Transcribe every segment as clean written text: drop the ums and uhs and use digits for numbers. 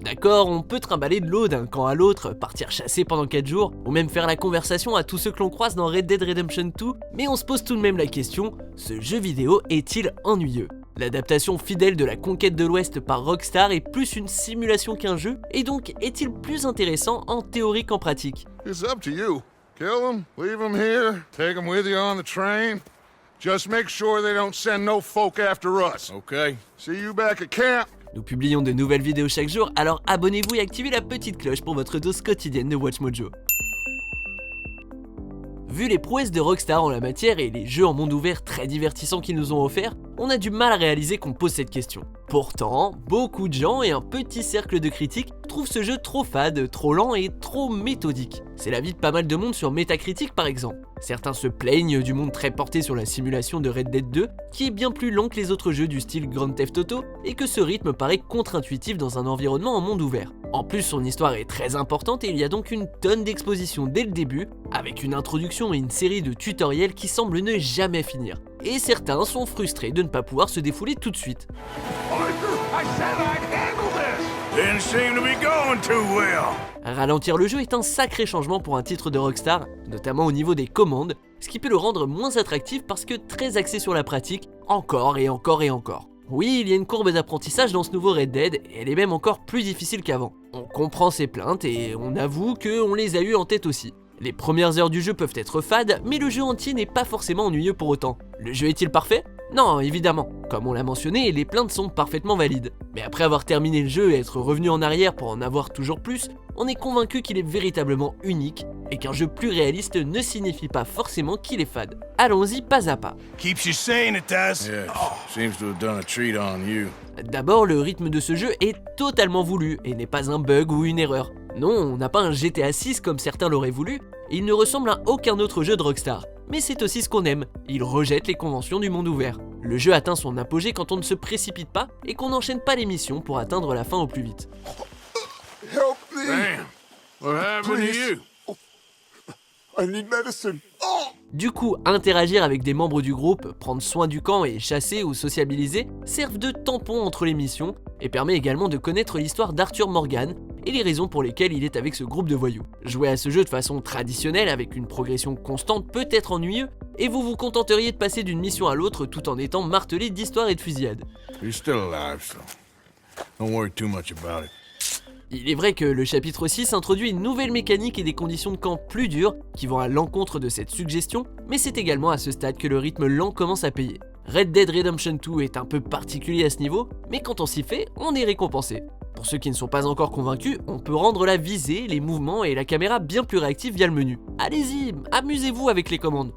D'accord, on peut trimballer de l'eau d'un camp à l'autre, partir chasser pendant 4 jours, ou même faire la conversation à tous ceux que l'on croise dans Red Dead Redemption 2, mais on se pose tout de même la question, ce jeu vidéo est-il ennuyeux ? L'adaptation fidèle de la conquête de l'Ouest par Rockstar est plus une simulation qu'un jeu, et donc est-il plus intéressant en théorie qu'en pratique ? It's up to you. Kill them, leave them here, take them with you on the train. Just make sure they don't send no folk after us. Okay. See you back at camp. Nous publions de nouvelles vidéos chaque jour, alors abonnez-vous et activez la petite cloche pour votre dose quotidienne de Watch Mojo. Vu les prouesses de Rockstar en la matière et les jeux en monde ouvert très divertissants qu'ils nous ont offerts, on a du mal à réaliser qu'on pose cette question. Pourtant, beaucoup de gens et un petit cercle de critiques trouvent ce jeu trop fade, trop lent et trop méthodique. C'est l'avis de pas mal de monde sur Metacritic par exemple. Certains se plaignent du monde très porté sur la simulation de Red Dead 2, qui est bien plus lent que les autres jeux du style Grand Theft Auto, et que ce rythme paraît contre-intuitif dans un environnement en monde ouvert. En plus, son histoire est très importante et il y a donc une tonne d'exposition dès le début, avec une introduction et une série de tutoriels qui semblent ne jamais finir. Et certains sont frustrés de ne pas pouvoir se défouler tout de suite. Ralentir le jeu est un sacré changement pour un titre de Rockstar, notamment au niveau des commandes, ce qui peut le rendre moins attractif parce que très axé sur la pratique, encore et encore et encore. Oui, il y a une courbe d'apprentissage dans ce nouveau Red Dead, et elle est même encore plus difficile qu'avant. On comprend ses plaintes et on avoue qu'on les a eues en tête aussi. Les premières heures du jeu peuvent être fades, mais le jeu entier n'est pas forcément ennuyeux pour autant. Le jeu est-il parfait ? Non, évidemment. Comme on l'a mentionné, les plaintes sont parfaitement valides. Mais après avoir terminé le jeu et être revenu en arrière pour en avoir toujours plus, on est convaincu qu'il est véritablement unique, et qu'un jeu plus réaliste ne signifie pas forcément qu'il est fade. Allons-y pas à pas. Keeps you sane, it does. Yeah, seems to have done a treat on you. D'abord, le rythme de ce jeu est totalement voulu, et n'est pas un bug ou une erreur. Non, on n'a pas un GTA 6 comme certains l'auraient voulu, et il ne ressemble à aucun autre jeu de Rockstar. Mais c'est aussi ce qu'on aime, il rejette les conventions du monde ouvert. Le jeu atteint son apogée quand on ne se précipite pas et qu'on n'enchaîne pas les missions pour atteindre la fin au plus vite. Help me. Damn. What happened to you? I need medicine. Du coup, interagir avec des membres du groupe, prendre soin du camp et chasser ou sociabiliser servent de tampon entre les missions et permet également de connaître l'histoire d'Arthur Morgan et les raisons pour lesquelles il est avec ce groupe de voyous. Jouer à ce jeu de façon traditionnelle avec une progression constante peut être ennuyeux et vous vous contenteriez de passer d'une mission à l'autre tout en étant martelé d'histoires et de fusillades. You're still alive, so don't worry too much about it. Il est vrai que le chapitre 6 introduit une nouvelle mécanique et des conditions de camp plus dures qui vont à l'encontre de cette suggestion, mais c'est également à ce stade que le rythme lent commence à payer. Red Dead Redemption 2 est un peu particulier à ce niveau, mais quand on s'y fait, on est récompensé. Pour ceux qui ne sont pas encore convaincus, on peut rendre la visée, les mouvements et la caméra bien plus réactifs via le menu. Allez-y, amusez-vous avec les commandes.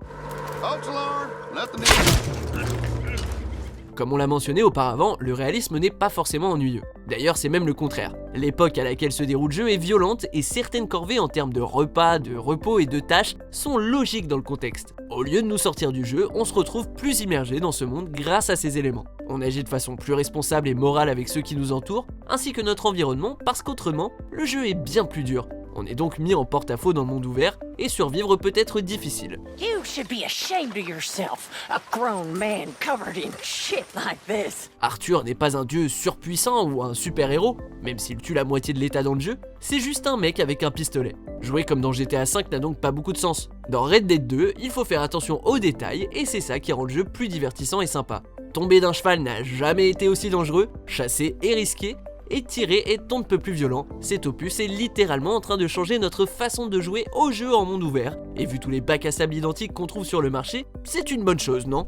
Comme on l'a mentionné auparavant, le réalisme n'est pas forcément ennuyeux. D'ailleurs, c'est même le contraire. L'époque à laquelle se déroule le jeu est violente et certaines corvées en termes de repas, de repos et de tâches sont logiques dans le contexte. Au lieu de nous sortir du jeu, on se retrouve plus immergé dans ce monde grâce à ces éléments. On agit de façon plus responsable et morale avec ceux qui nous entourent, ainsi que notre environnement, parce qu'autrement, le jeu est bien plus dur. On est donc mis en porte-à-faux dans le monde ouvert, et survivre peut être difficile. You should be ashamed of yourself, a grown man covered in shit like this. Arthur n'est pas un dieu surpuissant ou un super-héros, même s'il tue la moitié de l'état dans le jeu, c'est juste un mec avec un pistolet. Jouer comme dans GTA V n'a donc pas beaucoup de sens. Dans Red Dead 2, il faut faire attention aux détails, et c'est ça qui rend le jeu plus divertissant et sympa. Tomber d'un cheval n'a jamais été aussi dangereux, chasser est risqué, et tirer est on ne peut plus violent. Cet opus est littéralement en train de changer notre façon de jouer au jeu en monde ouvert, et vu tous les bacs à sable identiques qu'on trouve sur le marché, c'est une bonne chose, non ?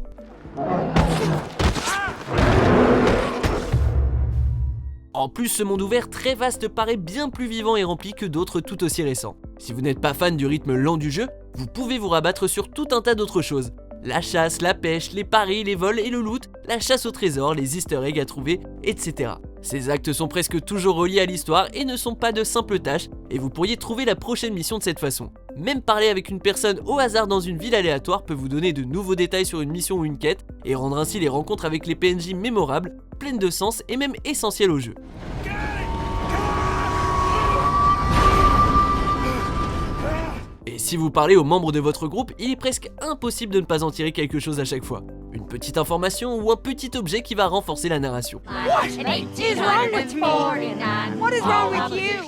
En plus, ce monde ouvert très vaste paraît bien plus vivant et rempli que d'autres tout aussi récents. Si vous n'êtes pas fan du rythme lent du jeu, vous pouvez vous rabattre sur tout un tas d'autres choses. La chasse, la pêche, les paris, les vols et le loot, la chasse au trésor, les easter eggs à trouver, etc. Ces actes sont presque toujours reliés à l'histoire et ne sont pas de simples tâches, et vous pourriez trouver la prochaine mission de cette façon. Même parler avec une personne au hasard dans une ville aléatoire peut vous donner de nouveaux détails sur une mission ou une quête, et rendre ainsi les rencontres avec les PNJ mémorables, pleines de sens et même essentielles au jeu. Et si vous parlez aux membres de votre groupe, il est presque impossible de ne pas en tirer quelque chose à chaque fois. Une petite information ou un petit objet qui va renforcer la narration.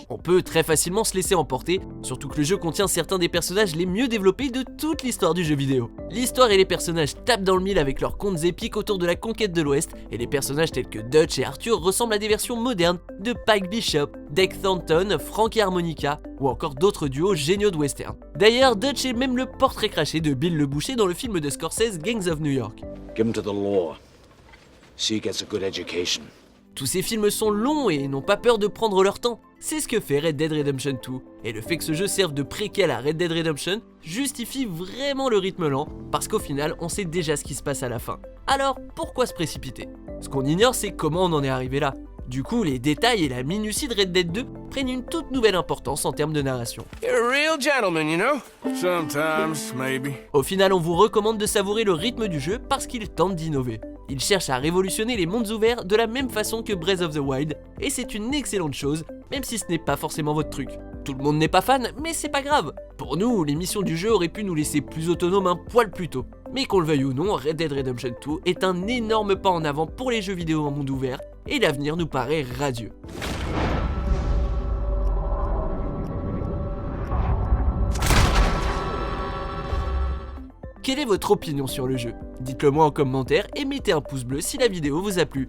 On peut très facilement se laisser emporter, surtout que le jeu contient certains des personnages les mieux développés de toute l'histoire du jeu vidéo. L'histoire et les personnages tapent dans le mille avec leurs contes épiques autour de la conquête de l'Ouest, et les personnages tels que Dutch et Arthur ressemblent à des versions modernes de Pike Bishop, Deke Thornton, Frank et Harmonica, ou encore d'autres duos géniaux de western. D'ailleurs, Dutch est même le portrait craché de Bill le Boucher dans le film de Scorsese Gangs of New York. Give him to the law. See he gets a good education. Tous ces films sont longs et n'ont pas peur de prendre leur temps. C'est ce que fait Red Dead Redemption 2, et le fait que ce jeu serve de préquel à Red Dead Redemption justifie vraiment le rythme lent, parce qu'au final on sait déjà ce qui se passe à la fin. Alors pourquoi se précipiter? Ce qu'on ignore c'est comment on en est arrivé là. Du coup, les détails et la minutie de Red Dead 2 prennent une toute nouvelle importance en termes de narration. You're a real gentleman, you know? Sometimes, maybe. Au final, on vous recommande de savourer le rythme du jeu parce qu'il tente d'innover. Il cherche à révolutionner les mondes ouverts de la même façon que Breath of the Wild, et c'est une excellente chose, même si ce n'est pas forcément votre truc. Tout le monde n'est pas fan, mais c'est pas grave. Pour nous, les missions du jeu auraient pu nous laisser plus autonomes un poil plus tôt. Mais qu'on le veuille ou non, Red Dead Redemption 2 est un énorme pas en avant pour les jeux vidéo en monde ouvert, et l'avenir nous paraît radieux. Quelle est votre opinion sur le jeu? Dites-le moi en commentaire et mettez un pouce bleu si la vidéo vous a plu.